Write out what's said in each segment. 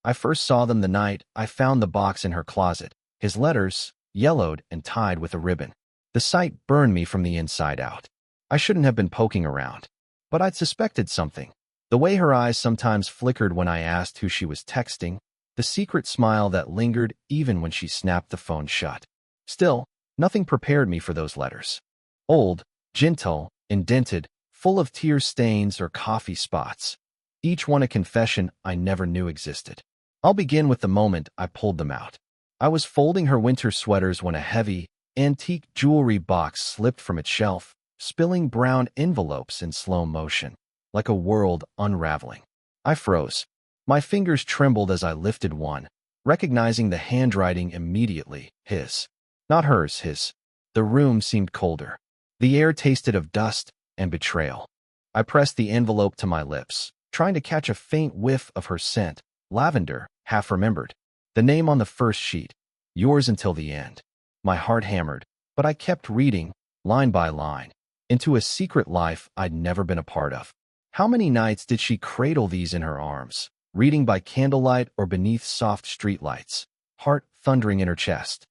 I first saw them the night I found the box in her closet, his letters, yellowed and tied with a ribbon. The sight burned me from the inside out. I shouldn't have been poking around. But I'd suspected something. The way her eyes sometimes flickered when I asked who she was texting, the secret smile that lingered even when she snapped the phone shut. Still, nothing prepared me for those letters. Old, gentle, indented, full of tear stains or coffee spots. Each one a confession I never knew existed. I'll begin with the moment I pulled them out. I was folding her winter sweaters when a heavy, antique jewelry box slipped from its shelf, spilling brown envelopes in slow motion, like a world unraveling. I froze. My fingers trembled as I lifted one, recognizing the handwriting immediately. His. Not hers, his. The room seemed colder. The air tasted of dust and betrayal. I pressed the envelope to my lips, trying to catch a faint whiff of her scent, lavender, half remembered. The name on the first sheet, yours until the end. My heart hammered, but I kept reading, line by line, into a secret life I'd never been a part of. How many nights did she cradle these in her arms, reading by candlelight or beneath soft streetlights, heart thundering in her chest?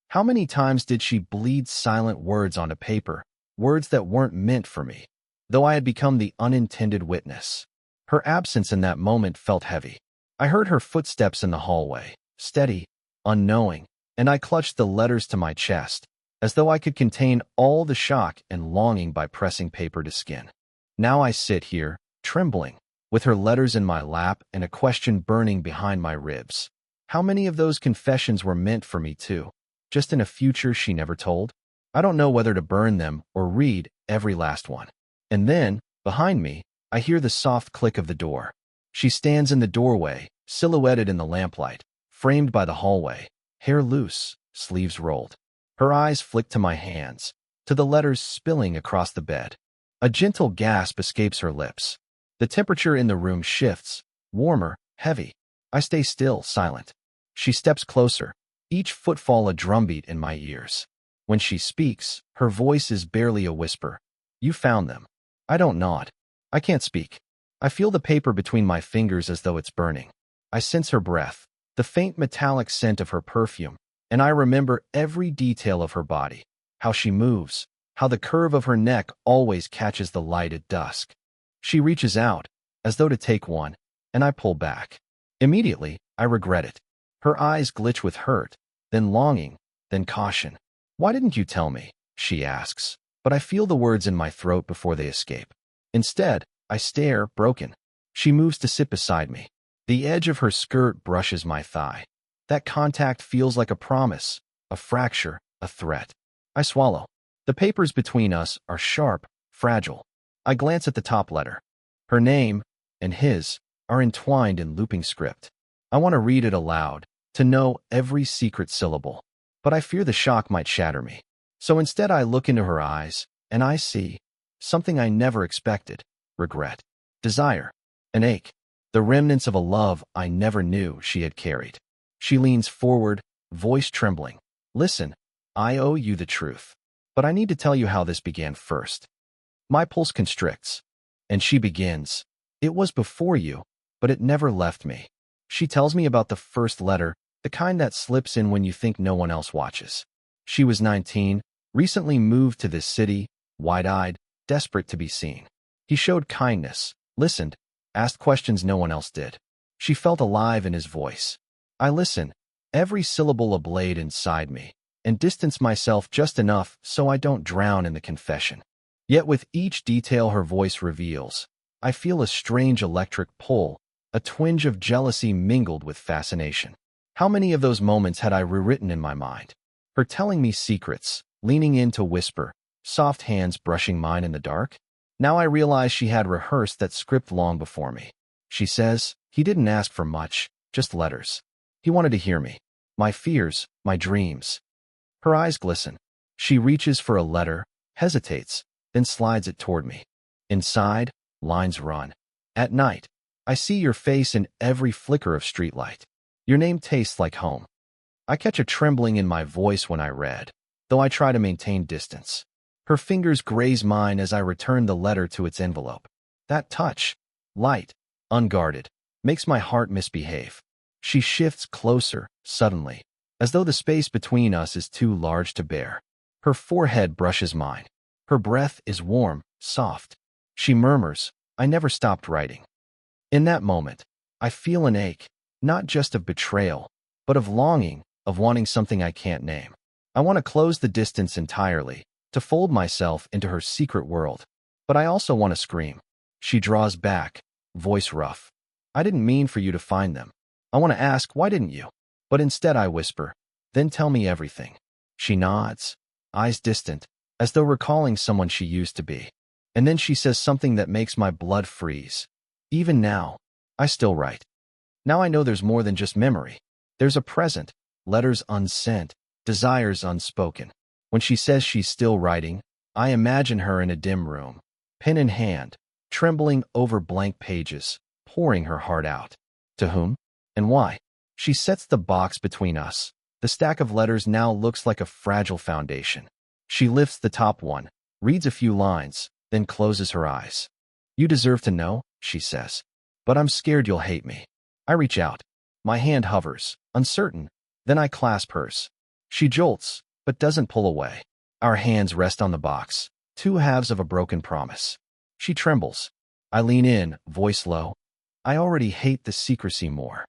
How many times did she bleed silent words onto paper, words that weren't meant for me, though I had become the unintended witness? Her absence in that moment felt heavy. I heard her footsteps in the hallway, steady, unknowing, and I clutched the letters to my chest, as though I could contain all the shock and longing by pressing paper to skin. Now I sit here, trembling, with her letters in my lap and a question burning behind my ribs. How many of those confessions were meant for me too, just in a future she never told? I don't know whether to burn them or read every last one. And then, behind me, I hear the soft click of the door. She stands in the doorway, silhouetted in the lamplight, framed by the hallway, hair loose, sleeves rolled. Her eyes flick to my hands, to the letters spilling across the bed. A gentle gasp escapes her lips. The temperature in the room shifts, warmer, heavy. I stay still, silent. She steps closer, each footfall a drumbeat in my ears. When she speaks, her voice is barely a whisper. You found them. I don't nod. I can't speak. I feel the paper between my fingers as though it's burning. I sense her breath, the faint metallic scent of her perfume, and I remember every detail of her body, how she moves, how the curve of her neck always catches the light at dusk. She reaches out, as though to take one, and I pull back. Immediately, I regret it. Her eyes glitch with hurt, then longing, then caution. Why didn't you tell me? She asks, but I feel the words in my throat before they escape. Instead, I stare, broken. She moves to sit beside me. The edge of her skirt brushes my thigh. That contact feels like a promise, a fracture, a threat. I swallow. The papers between us are sharp, fragile. I glance at the top letter. Her name, and his, are entwined in looping script. I want to read it aloud, to know every secret syllable. But I fear the shock might shatter me. So instead I look into her eyes, and I see something I never expected: regret, desire, an ache, the remnants of a love I never knew she had carried. She leans forward, voice trembling. Listen, I owe you the truth. But I need to tell you how this began first. My pulse constricts, and she begins. It was before you, but it never left me. She tells me about the first letter, the kind that slips in when you think no one else watches. She was 19, recently moved to this city, wide-eyed, desperate to be seen. He showed kindness, listened, asked questions no one else did. She felt alive in his voice. I listen, every syllable a blade inside me, and distance myself just enough so I don't drown in the confession. Yet with each detail her voice reveals, I feel a strange electric pull, a twinge of jealousy mingled with fascination. How many of those moments had I rewritten in my mind? Her telling me secrets, leaning in to whisper, soft hands brushing mine in the dark? Now I realize she had rehearsed that script long before me. She says, he didn't ask for much, just letters. He wanted to hear me, my fears, my dreams. Her eyes glisten. She reaches for a letter, hesitates, then slides it toward me. Inside, lines run. At night, I see your face in every flicker of streetlight. Your name tastes like home. I catch a trembling in my voice when I read, though I try to maintain distance. Her fingers graze mine as I return the letter to its envelope. That touch, light, unguarded, makes my heart misbehave. She shifts closer, suddenly, as though the space between us is too large to bear. Her forehead brushes mine. Her breath is warm, soft. She murmurs, "I never stopped writing." In that moment, I feel an ache, not just of betrayal, but of longing, of wanting something I can't name. I want to close the distance entirely, to fold myself into her secret world. But I also want to scream. She draws back, voice rough. "I didn't mean for you to find them. I want to ask, why didn't you?" But instead I whisper, "Then tell me everything." She nods, eyes distant, as though recalling someone she used to be. And then she says something that makes my blood freeze. "Even now, I still write. Now I know there's more than just memory. There's a present, letters unsent, desires unspoken." When she says she's still writing, I imagine her in a dim room, pen in hand, trembling over blank pages, pouring her heart out. To whom? And why? She sets the box between us. The stack of letters now looks like a fragile foundation. She lifts the top one, reads a few lines, then closes her eyes. "You deserve to know," she says. "But I'm scared you'll hate me." I reach out. My hand hovers, uncertain. Then I clasp hers. She jolts, but doesn't pull away. Our hands rest on the box, two halves of a broken promise. She trembles. I lean in, voice low. "I already hate the secrecy more."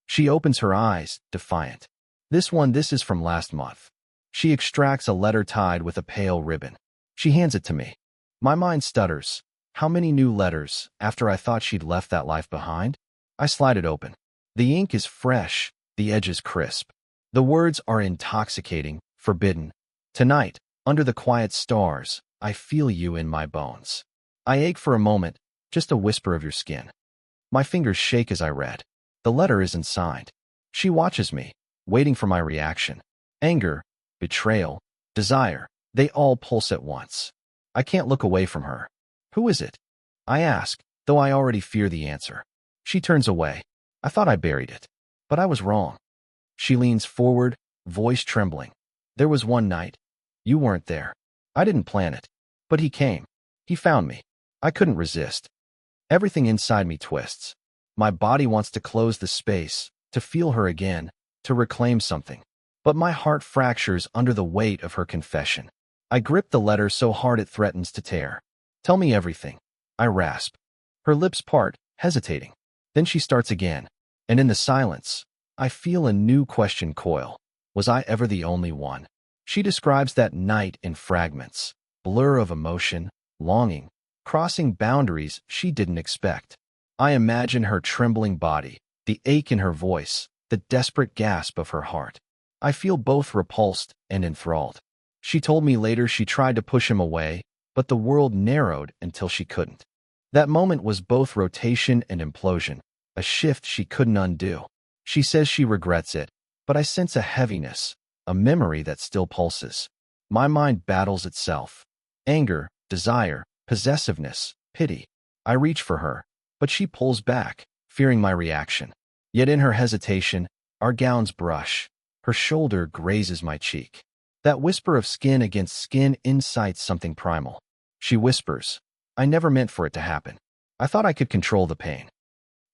She opens her eyes, defiant. This is from last month." She extracts a letter tied with a pale ribbon. She hands it to me. My mind stutters. How many new letters, after I thought she'd left that life behind? I slide it open. The ink is fresh, the edges crisp. The words are intoxicating, forbidden. "Tonight, under the quiet stars, I feel you in my bones. I ache for a moment, just a whisper of your skin." My fingers shake as I read. The letter isn't signed. She watches me, waiting for my reaction. Anger, betrayal, desire, they all pulse at once. I can't look away from her. "Who is it?" I ask, though I already fear the answer. She turns away. I thought I buried it. But I was wrong. She leans forward, voice trembling. "There was one night. You weren't there. I didn't plan it. But he came. He found me. I couldn't resist." Everything inside me twists. My body wants to close the space, to feel her again, to reclaim something. But my heart fractures under the weight of her confession. I grip the letter so hard it threatens to tear. "Tell me everything," I rasp. Her lips part, hesitating. Then she starts again. And in the silence, I feel a new question coil. Was I ever the only one? She describes that night in fragments, blur of emotion, longing, crossing boundaries she didn't expect. I imagine her trembling body, the ache in her voice, the desperate gasp of her heart. I feel both repulsed and enthralled. She told me later she tried to push him away, but the world narrowed until she couldn't. That moment was both rotation and implosion, a shift she couldn't undo. She says she regrets it, but I sense a heaviness, a memory that still pulses. My mind battles itself. Anger, desire, possessiveness, pity. I reach for her, but she pulls back, fearing my reaction. Yet in her hesitation, our gowns brush. Her shoulder grazes my cheek. That whisper of skin against skin incites something primal. She whispers, "I never meant for it to happen. I thought I could control the pain."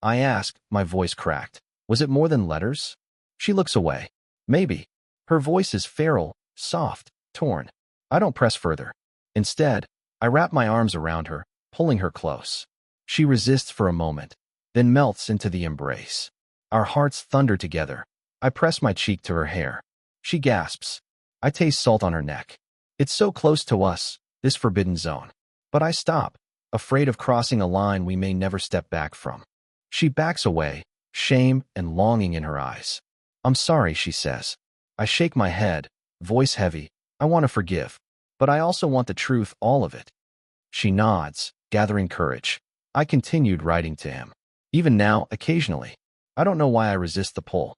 I ask, my voice cracked, "Was it more than letters?" She looks away. "Maybe." Her voice is feral, soft, torn. I don't press further. Instead, I wrap my arms around her, pulling her close. She resists for a moment, then melts into the embrace. Our hearts thunder together. I press my cheek to her hair. She gasps. I taste salt on her neck. It's so close to us, this forbidden zone. But I stop, afraid of crossing a line we may never step back from. She backs away, shame and longing in her eyes. "I'm sorry," she says. I shake my head, voice heavy. I want to forgive, but I also want the truth, all of it. She nods, gathering courage. I continued writing to him. Even now, occasionally. I don't know why I resist the pull.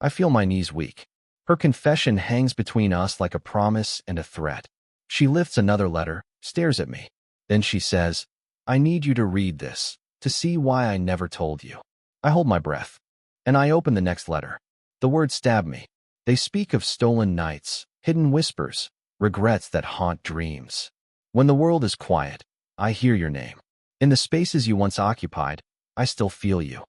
I feel my knees weak. Her confession hangs between us like a promise and a threat. She lifts another letter, stares at me. Then she says, "I need you to read this, to see why I never told you." I hold my breath, and I open the next letter. The words stab me. They speak of stolen nights, hidden whispers, regrets that haunt dreams. When the world is quiet, I hear your name. In the spaces you once occupied, I still feel you.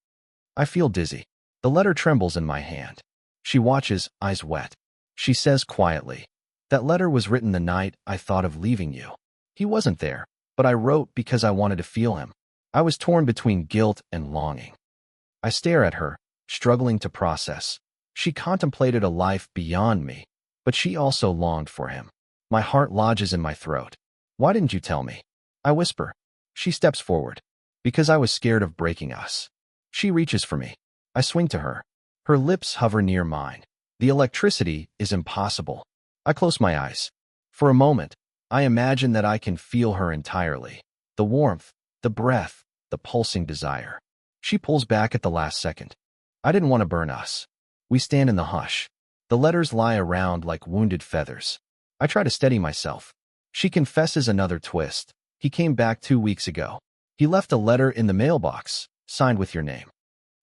I feel dizzy. The letter trembles in my hand. She watches, eyes wet. She says quietly, "That letter was written the night I thought of leaving you. He wasn't there, but I wrote because I wanted to feel him. I was torn between guilt and longing." I stare at her, struggling to process. She contemplated a life beyond me, but she also longed for him. My heart lodges in my throat. "Why didn't you tell me?" I whisper. She steps forward. "Because I was scared of breaking us." She reaches for me. I swing to her. Her lips hover near mine. The electricity is impossible. I close my eyes. For a moment, I imagine that I can feel her entirely. The warmth, the breath, the pulsing desire. She pulls back at the last second. "I didn't want to burn us." We stand in the hush. The letters lie around like wounded feathers. I try to steady myself. She confesses another twist. "He came back 2 weeks ago. He left a letter in the mailbox, signed with your name."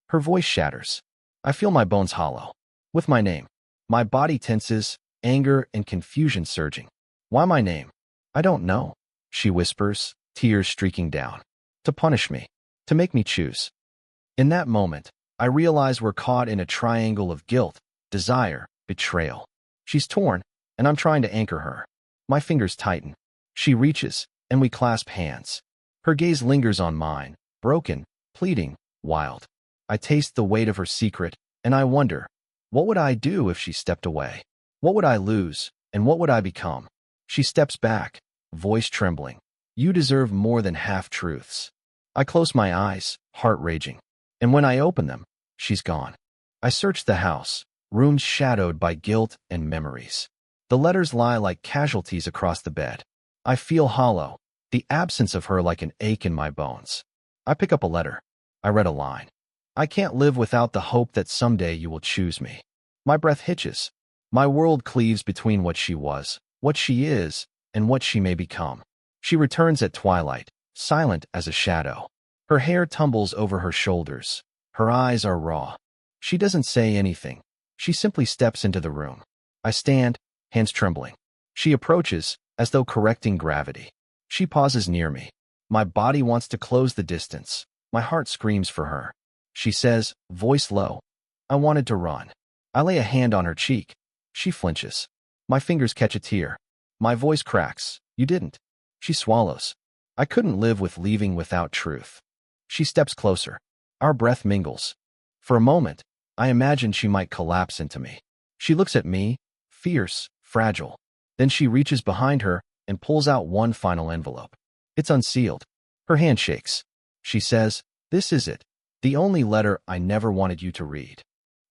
Her voice shatters. I feel my bones hollow. "With my name." My body tenses, anger and confusion surging. "Why my name?" "I don't know," she whispers, tears streaking down. "To punish me. To make me choose." In that moment, I realize we're caught in a triangle of guilt, desire, betrayal. She's torn, and I'm trying to anchor her. My fingers tighten. She reaches, and we clasp hands. Her gaze lingers on mine, broken, pleading, wild. I taste the weight of her secret, and I wonder, what would I do if she stepped away? What would I lose, and what would I become? She steps back, voice trembling. "You deserve more than half-truths." I close my eyes, heart raging. And when I open them, she's gone. I search the house, rooms shadowed by guilt and memories. The letters lie like casualties across the bed. I feel hollow, the absence of her like an ache in my bones. I pick up a letter. I read a line. "I can't live without the hope that someday you will choose me." My breath hitches. My world cleaves between what she was, what she is, and what she may become. She returns at twilight, silent as a shadow. Her hair tumbles over her shoulders. Her eyes are raw. She doesn't say anything. She simply steps into the room. I stand, hands trembling. She approaches, as though correcting gravity. She pauses near me. My body wants to close the distance. My heart screams for her. She says, voice low, "I wanted to run." I lay a hand on her cheek. She flinches. My fingers catch a tear. My voice cracks. "You didn't." She swallows. "I couldn't live with leaving without truth." She steps closer. Our breath mingles. For a moment, I imagine she might collapse into me. She looks at me, fierce, fragile. Then she reaches behind her and pulls out one final envelope. It's unsealed. Her hand shakes. She says, "This is it. The only letter I never wanted you to read."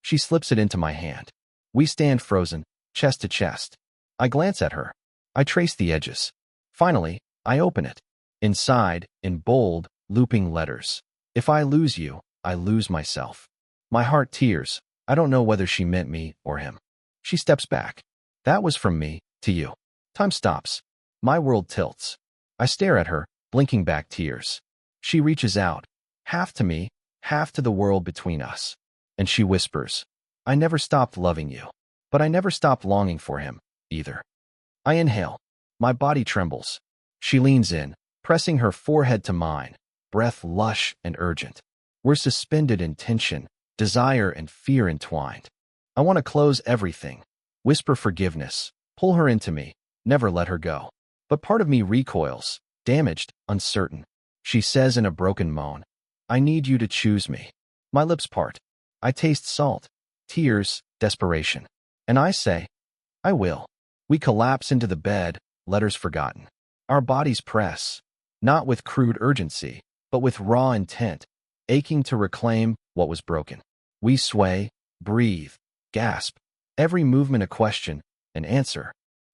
She slips it into my hand. We stand frozen, chest to chest. I glance at her. I trace the edges. Finally, I open it. Inside, in bold, looping letters. "If I lose you, I lose myself." My heart tears. I don't know whether she meant me or him. She steps back. "That was from me to you." Time stops. My world tilts. I stare at her, blinking back tears. She reaches out, half to me, half to the world between us. And she whispers, "I never stopped loving you, but I never stopped longing for him, either." I inhale. My body trembles. She leans in, pressing her forehead to mine, breath lush and urgent. We're suspended in tension, desire and fear entwined. I want to close everything, whisper forgiveness, pull her into me, never let her go. But part of me recoils, damaged, uncertain. She says in a broken moan, "I need you to choose me." My lips part. I taste salt, tears, desperation. And I say, "I will." We collapse into the bed, letters forgotten. Our bodies press, not with crude urgency, but with raw intent, aching to reclaim what was broken. We sway, breathe, gasp, every movement a question, an answer.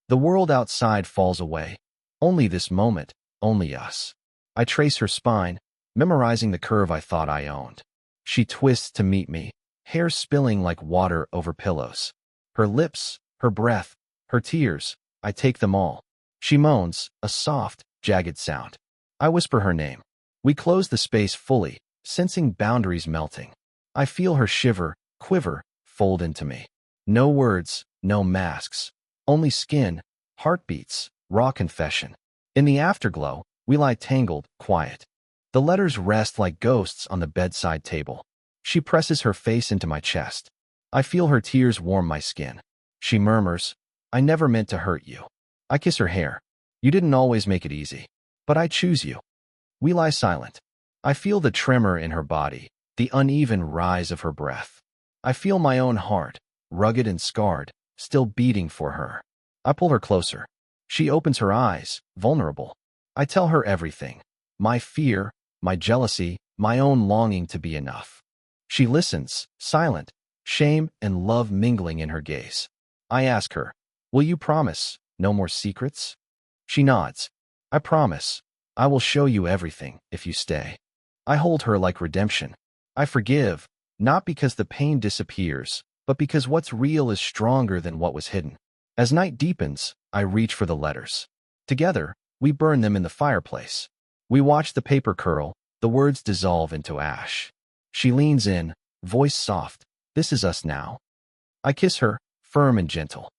The world outside falls away. Only this moment, only us. I trace her spine, memorizing the curve I thought I owned. She twists to meet me, hair spilling like water over pillows. Her lips, her breath, her tears, I take them all. She moans, a soft, jagged sound. I whisper her name. We close the space fully, sensing boundaries melting. I feel her shiver, quiver, fold into me. No words, no masks. Only skin, heartbeats, raw confession. In the afterglow, we lie tangled, quiet. The letters rest like ghosts on the bedside table. She presses her face into my chest. I feel her tears warm my skin. She murmurs, "I never meant to hurt you." I kiss her hair. "You didn't always make it easy. But I choose you." We lie silent. I feel the tremor in her body, the uneven rise of her breath. I feel my own heart, rugged and scarred, still beating for her. I pull her closer. She opens her eyes, vulnerable. I tell her everything. My fear, my jealousy, my own longing to be enough. She listens, silent, shame and love mingling in her gaze. I ask her, "Will you promise no more secrets?" She nods. "I promise. I will show you everything if you stay." I hold her like redemption. I forgive, not because the pain disappears, but because what's real is stronger than what was hidden. As night deepens, I reach for the letters. Together, we burn them in the fireplace. We watch the paper curl, the words dissolve into ash. She leans in, voice soft. "This is us now." I kiss her, firm and gentle.